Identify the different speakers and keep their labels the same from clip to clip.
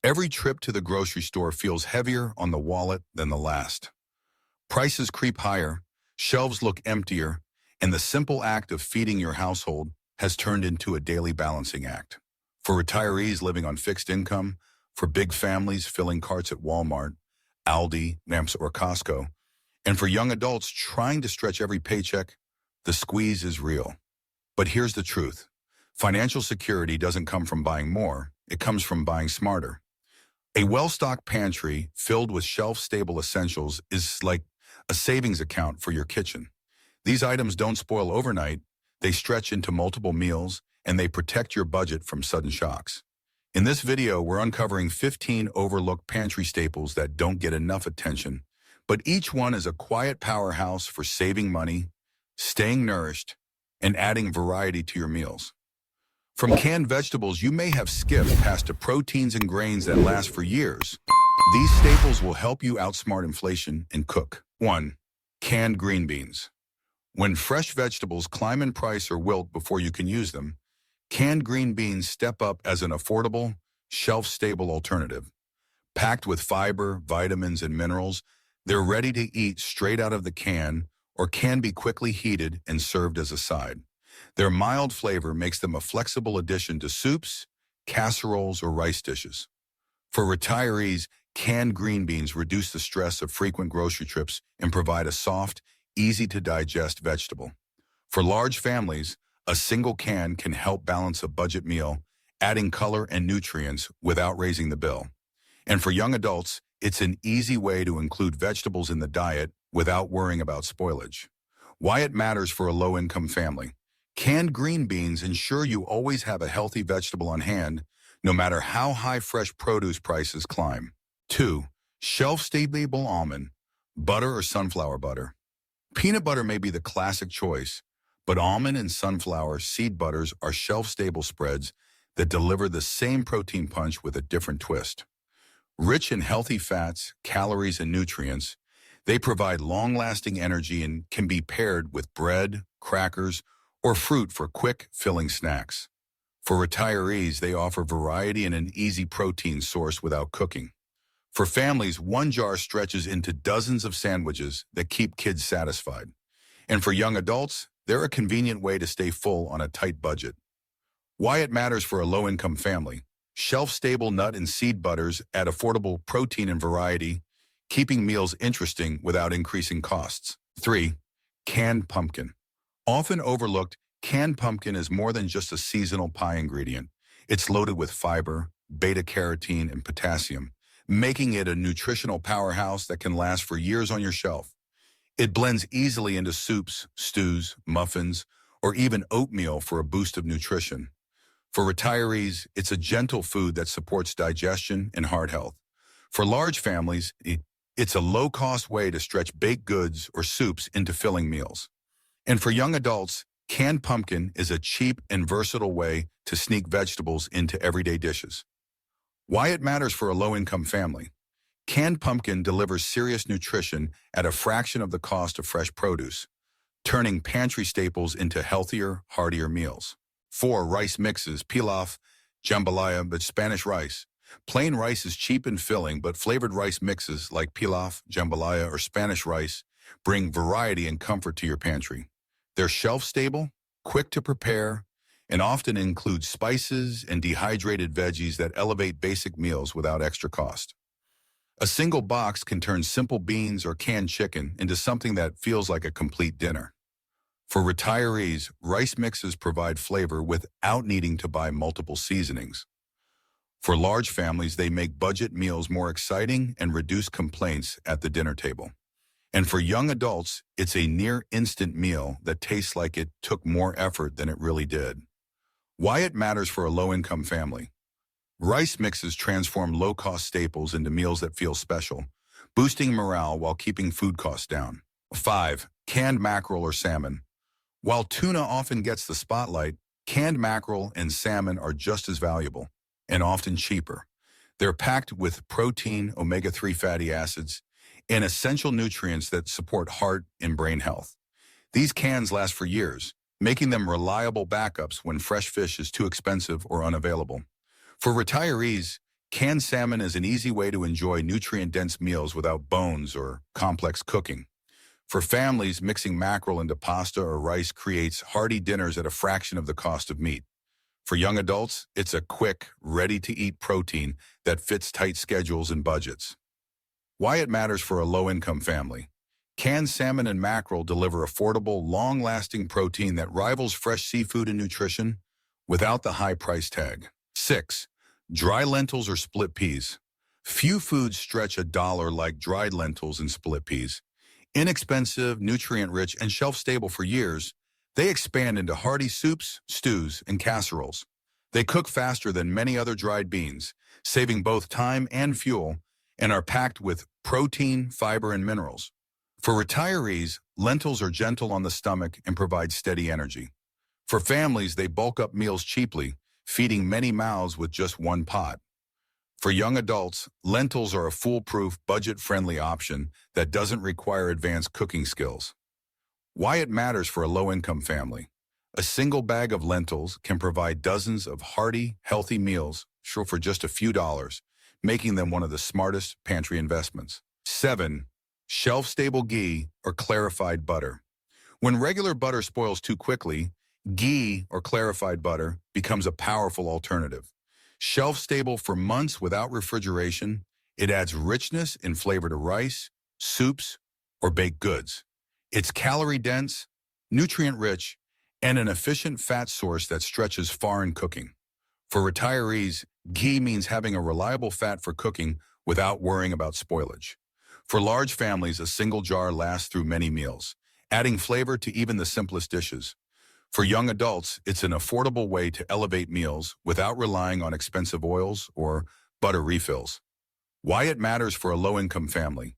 Speaker 1: Every trip to the grocery store feels heavier on the wallet than the last. Prices creep higher, shelves look emptier, and the simple act of feeding your household has turned into a daily balancing act. For retirees living on fixed income, for big families filling carts at Walmart, Aldi, Namps, or Costco, and for young adults trying to stretch every paycheck, the squeeze is real. But here's the truth. Financial security doesn't come from buying more, it comes from buying smarter. A well-stocked pantry filled with shelf-stable essentials is like a savings account for your kitchen. These items don't spoil overnight, they stretch into multiple meals, and they protect your budget from sudden shocks. In this video, we're uncovering 15 overlooked pantry staples that don't get enough attention, but each one is a quiet powerhouse for saving money, staying nourished, and adding variety to your meals. From canned vegetables you may have skipped past to proteins and grains that last for years, these staples will help you outsmart inflation and cook. 1. Canned green beans. When fresh vegetables climb in price or wilt before you can use them, canned green beans step up as an affordable, shelf-stable alternative. Packed with fiber, vitamins, and minerals, they're ready to eat straight out of the can or can be quickly heated and served as a side. Their mild flavor makes them a flexible addition to soups, casseroles, or rice dishes. For retirees, canned green beans reduce the stress of frequent grocery trips and provide a soft, easy-to-digest vegetable. For large families, a single can can help balance a budget meal, adding color and nutrients without raising the bill. And for young adults, it's an easy way to include vegetables in the diet without worrying about spoilage. Why it matters for a low-income family. Canned green beans ensure you always have a healthy vegetable on hand, no matter how high fresh produce prices climb. 2. Shelf-stable almond, butter or sunflower butter. Peanut butter may be the classic choice, but almond and sunflower seed butters are shelf-stable spreads that deliver the same protein punch with a different twist. Rich in healthy fats, calories, and nutrients, they provide long-lasting energy and can be paired with bread, crackers, or fruit for quick, filling snacks. For retirees, they offer variety and an easy protein source without cooking. For families, one jar stretches into dozens of sandwiches that keep kids satisfied. And for young adults, they're a convenient way to stay full on a tight budget. Why it matters for a low-income family. Shelf-stable nut and seed butters add affordable protein and variety, keeping meals interesting without increasing costs. 3. Canned pumpkin. Often overlooked, canned pumpkin is more than just a seasonal pie ingredient. It's loaded with fiber, beta-carotene, and potassium, making it a nutritional powerhouse that can last for years on your shelf. It blends easily into soups, stews, muffins, or even oatmeal for a boost of nutrition. For retirees, it's a gentle food that supports digestion and heart health. For large families, it's a low-cost way to stretch baked goods or soups into filling meals. And for young adults, canned pumpkin is a cheap and versatile way to sneak vegetables into everyday dishes. Why it matters for a low-income family. Canned pumpkin delivers serious nutrition at a fraction of the cost of fresh produce, turning pantry staples into healthier, heartier meals. 4. Rice mixes, Pilaf, Jambalaya, but Spanish rice. Plain rice is cheap and filling, but flavored rice mixes like Pilaf, Jambalaya, or Spanish rice bring variety and comfort to your pantry. They're shelf-stable, quick to prepare, and often include spices and dehydrated veggies that elevate basic meals without extra cost. A single box can turn simple beans or canned chicken into something that feels like a complete dinner. For retirees, rice mixes provide flavor without needing to buy multiple seasonings. For large families, they make budget meals more exciting and reduce complaints at the dinner table. And for young adults, it's a near-instant meal that tastes like it took more effort than it really did. Why it matters for a low-income family. Rice mixes transform low-cost staples into meals that feel special, boosting morale while keeping food costs down. 5. Canned mackerel or salmon. While tuna often gets the spotlight, canned mackerel and salmon are just as valuable and often cheaper. They're packed with protein, omega-3 fatty acids, and essential nutrients that support heart and brain health. These cans last for years, making them reliable backups when fresh fish is too expensive or unavailable. For retirees, Canned salmon is an easy way to enjoy nutrient-dense meals without bones or complex cooking. For families, mixing mackerel into pasta or rice creates hearty dinners at a fraction of the cost of meat. For young adults, it's a quick, ready-to-eat protein that fits tight schedules and budgets. Why it matters for a low-income family. Canned salmon and mackerel deliver affordable, long-lasting protein that rivals fresh seafood in nutrition without the high price tag. 6. Dry lentils or split peas. Few foods stretch $1 like dried lentils and split peas. Inexpensive, nutrient-rich, and shelf-stable for years, they expand into hearty soups, stews, and casseroles. They cook faster than many other dried beans, saving both time and fuel, and are packed with protein, fiber, and minerals. For retirees, lentils are gentle on the stomach and provide steady energy. For families, they bulk up meals cheaply, feeding many mouths with just one pot. For young adults, lentils are a foolproof, budget-friendly option that doesn't require advanced cooking skills. Why it matters for a low-income family. A single bag of lentils can provide dozens of hearty, healthy meals, sure for just a few dollars, making them one of the smartest pantry investments. 7. Shelf-stable ghee or clarified butter. When regular butter spoils too quickly, ghee or clarified butter becomes a powerful alternative. Shelf-stable for months without refrigeration, it adds richness and flavor to rice, soups, or baked goods. It's calorie-dense, nutrient-rich, and an efficient fat source that stretches far in cooking. For retirees, ghee means having a reliable fat for cooking without worrying about spoilage. For large families, a single jar lasts through many meals, adding flavor to even the simplest dishes. For young adults, it's an affordable way to elevate meals without relying on expensive oils or butter refills. Why it matters for a low-income family.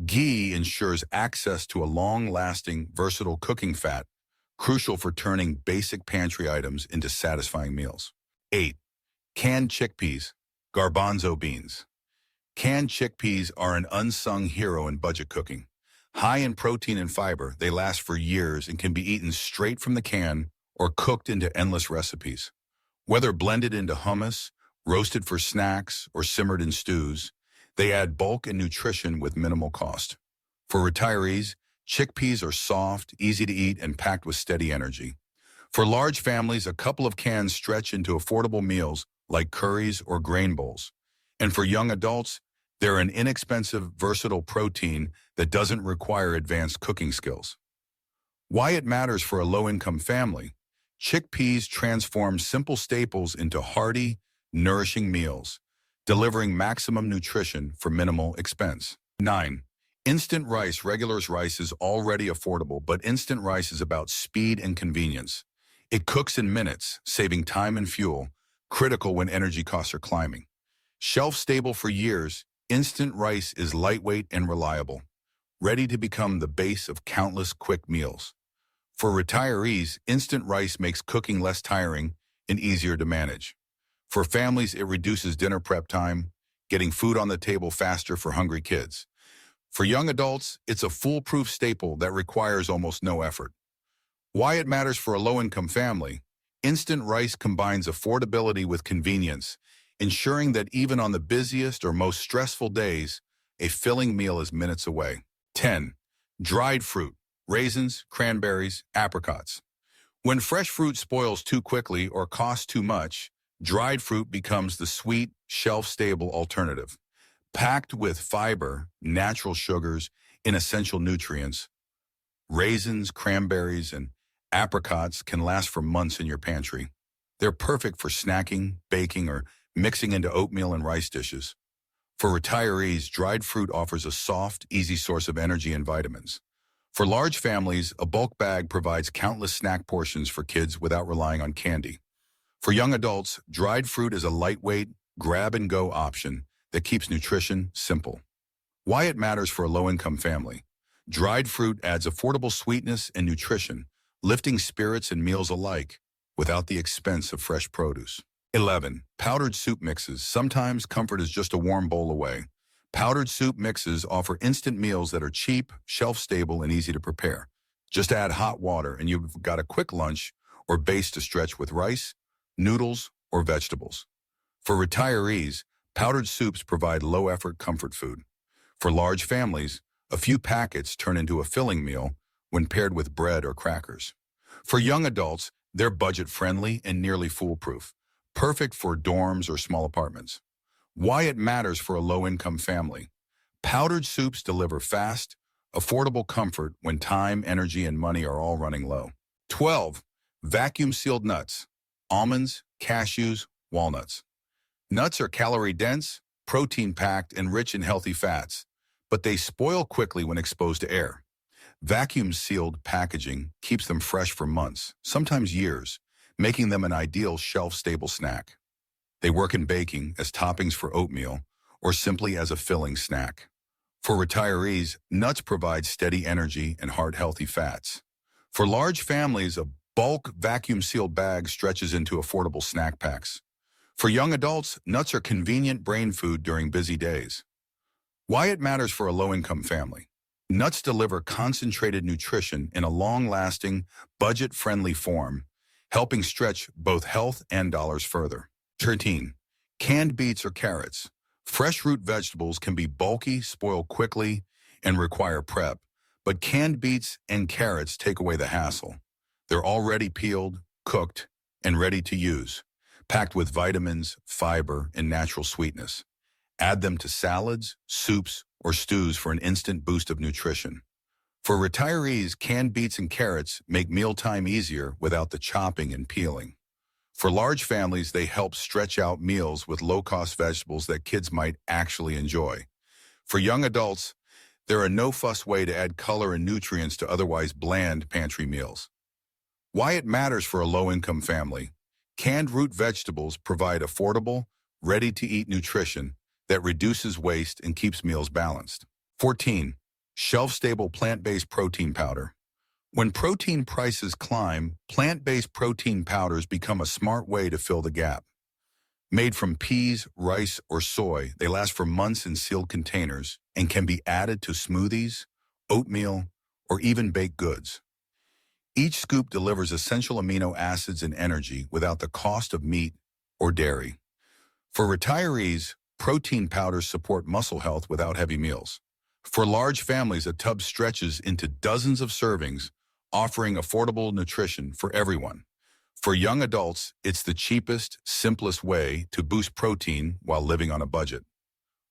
Speaker 1: Ghee ensures access to a long-lasting, versatile cooking fat, crucial for turning basic pantry items into satisfying meals. 8. Canned chickpeas, garbanzo beans. Canned chickpeas are an unsung hero in budget cooking. High in protein and fiber, they last for years and can be eaten straight from the can or cooked into endless recipes. Whether blended into hummus, roasted for snacks, or simmered in stews, they add bulk and nutrition with minimal cost. For retirees, chickpeas are soft, easy to eat, and packed with steady energy. For large families, a couple of cans stretch into affordable meals like curries or grain bowls. And for young adults, they're an inexpensive, versatile protein that doesn't require advanced cooking skills. Why it matters for a low-income family. Chickpeas transform simple staples into hearty, nourishing meals, delivering maximum nutrition for minimal expense. 9. Instant rice. Regular rice is already affordable, but instant rice is about speed and convenience. It cooks in minutes, saving time and fuel, critical when energy costs are climbing. Shelf-stable for years, instant rice is lightweight and reliable, ready to become the base of countless quick meals. For retirees, instant rice makes cooking less tiring and easier to manage. For families, it reduces dinner prep time, getting food on the table faster for hungry kids. For young adults, it's a foolproof staple that requires almost no effort. Why it matters for a low-income family. Instant rice combines affordability with convenience, ensuring that even on the busiest or most stressful days, a filling meal is minutes away. 10. Dried fruit, raisins, cranberries, apricots. When fresh fruit spoils too quickly or costs too much, dried fruit becomes the sweet, shelf-stable alternative. Packed with fiber, natural sugars, and essential nutrients, raisins, cranberries, and apricots can last for months in your pantry. They're perfect for snacking, baking, or mixing into oatmeal and rice dishes. For retirees, dried fruit offers a soft, easy source of energy and vitamins. For large families, a bulk bag provides countless snack portions for kids without relying on candy. For young adults, dried fruit is a lightweight, grab-and-go option that keeps nutrition simple. Why it matters for a low-income family. Dried fruit adds affordable sweetness and nutrition, lifting spirits and meals alike without the expense of fresh produce. 11. Powdered soup mixes. Sometimes comfort is just a warm bowl away. Powdered soup mixes offer instant meals that are cheap, shelf-stable, and easy to prepare. Just add hot water and you've got a quick lunch or base to stretch with rice, noodles, or vegetables. For retirees, Powdered soups provide low-effort comfort food. For large families, a few packets turn into a filling meal when paired with bread or crackers. For young adults, they're budget-friendly and nearly foolproof, perfect for dorms or small apartments. Why it matters for a low-income family. Powdered soups deliver fast, affordable comfort when time, energy, and money are all running low. 12. Vacuum-sealed nuts. Almonds, cashews, walnuts. Nuts are calorie-dense, protein-packed, and rich in healthy fats, but they spoil quickly when exposed to air. Vacuum-sealed packaging keeps them fresh for months, sometimes years, making them an ideal shelf-stable snack. They work in baking, as toppings for oatmeal, or simply as a filling snack. For retirees, nuts provide steady energy and heart-healthy fats. For large families, a bulk vacuum-sealed bag stretches into affordable snack packs. For young adults, nuts are convenient brain food during busy days. Why it matters for a low-income family. Nuts deliver concentrated nutrition in a long-lasting, budget-friendly form, helping stretch both health and dollars further. 13. Canned beets or carrots. Fresh root vegetables can be bulky, spoil quickly, and require prep, but canned beets and carrots take away the hassle. They're already peeled, cooked, and ready to use, packed with vitamins, fiber, and natural sweetness. Add them to salads, soups, or stews for an instant boost of nutrition. For retirees, canned beets and carrots make mealtime easier without the chopping and peeling. For large families, they help stretch out meals with low-cost vegetables that kids might actually enjoy. For young adults, they're a no-fuss way to add color and nutrients to otherwise bland pantry meals. Why it matters for a low-income family. Canned root vegetables provide affordable, ready-to-eat nutrition that reduces waste and keeps meals balanced. 14. Shelf-stable plant-based protein powder. When protein prices climb, plant-based protein powders become a smart way to fill the gap. Made from peas, rice, or soy, they last for months in sealed containers and can be added to smoothies, oatmeal, or even baked goods. Each scoop delivers essential amino acids and energy without the cost of meat or dairy. For retirees, protein powders support muscle health without heavy meals. For large families, a tub stretches into dozens of servings, offering affordable nutrition for everyone. For young adults, it's the cheapest, simplest way to boost protein while living on a budget.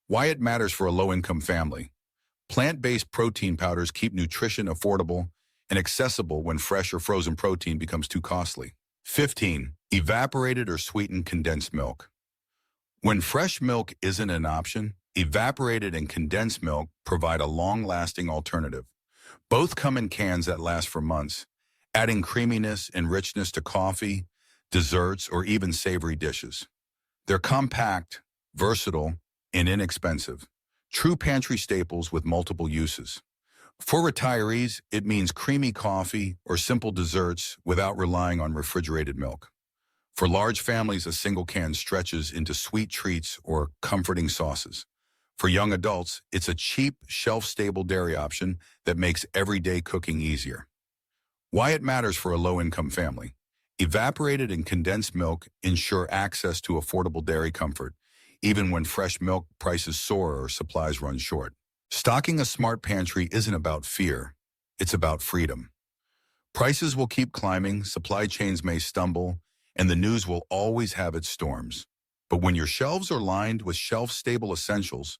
Speaker 1: Why it matters for a low-income family. Plant-based protein powders keep nutrition affordable and accessible when fresh or frozen protein becomes too costly. 15. Evaporated or sweetened condensed milk. When fresh milk isn't an option, evaporated and condensed milk provide a long-lasting alternative. Both come in cans that last for months, adding creaminess and richness to coffee, desserts, or even savory dishes. They're compact, versatile, and inexpensive. True pantry staples with multiple uses. For retirees, it means creamy coffee or simple desserts without relying on refrigerated milk. For large families, a single can stretches into sweet treats or comforting sauces. For young adults, it's a cheap, shelf-stable dairy option that makes everyday cooking easier. Why it matters for a low-income family. Evaporated and condensed milk ensure access to affordable dairy comfort, even when fresh milk prices soar or supplies run short. Stocking a smart pantry isn't about fear, it's about freedom. Prices will keep climbing, supply chains may stumble, and the news will always have its storms. But when your shelves are lined with shelf-stable essentials,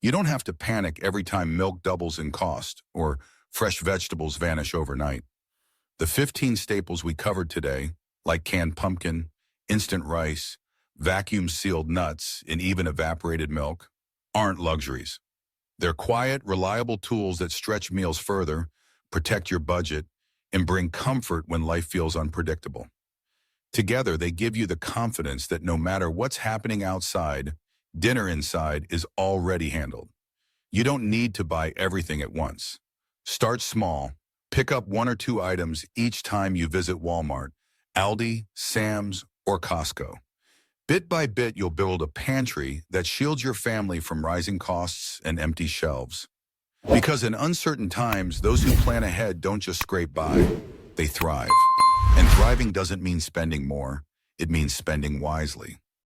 Speaker 1: you don't have to panic every time milk doubles in cost or fresh vegetables vanish overnight. The 15 staples we covered today, like canned pumpkin, instant rice, vacuum-sealed nuts, and even evaporated milk, aren't luxuries. They're quiet, reliable tools that stretch meals further, protect your budget, and bring comfort when life feels unpredictable. Together, they give you the confidence that no matter what's happening outside, dinner inside is already handled. You don't need to buy everything at once. Start small. Pick up 1 or 2 items each time you visit Walmart, Aldi, Sam's, or Costco. Bit by bit, you'll build a pantry that shields your family from rising costs and empty shelves. Because in uncertain times, those who plan ahead don't just scrape by, they thrive. And thriving doesn't mean spending more, it means spending wisely.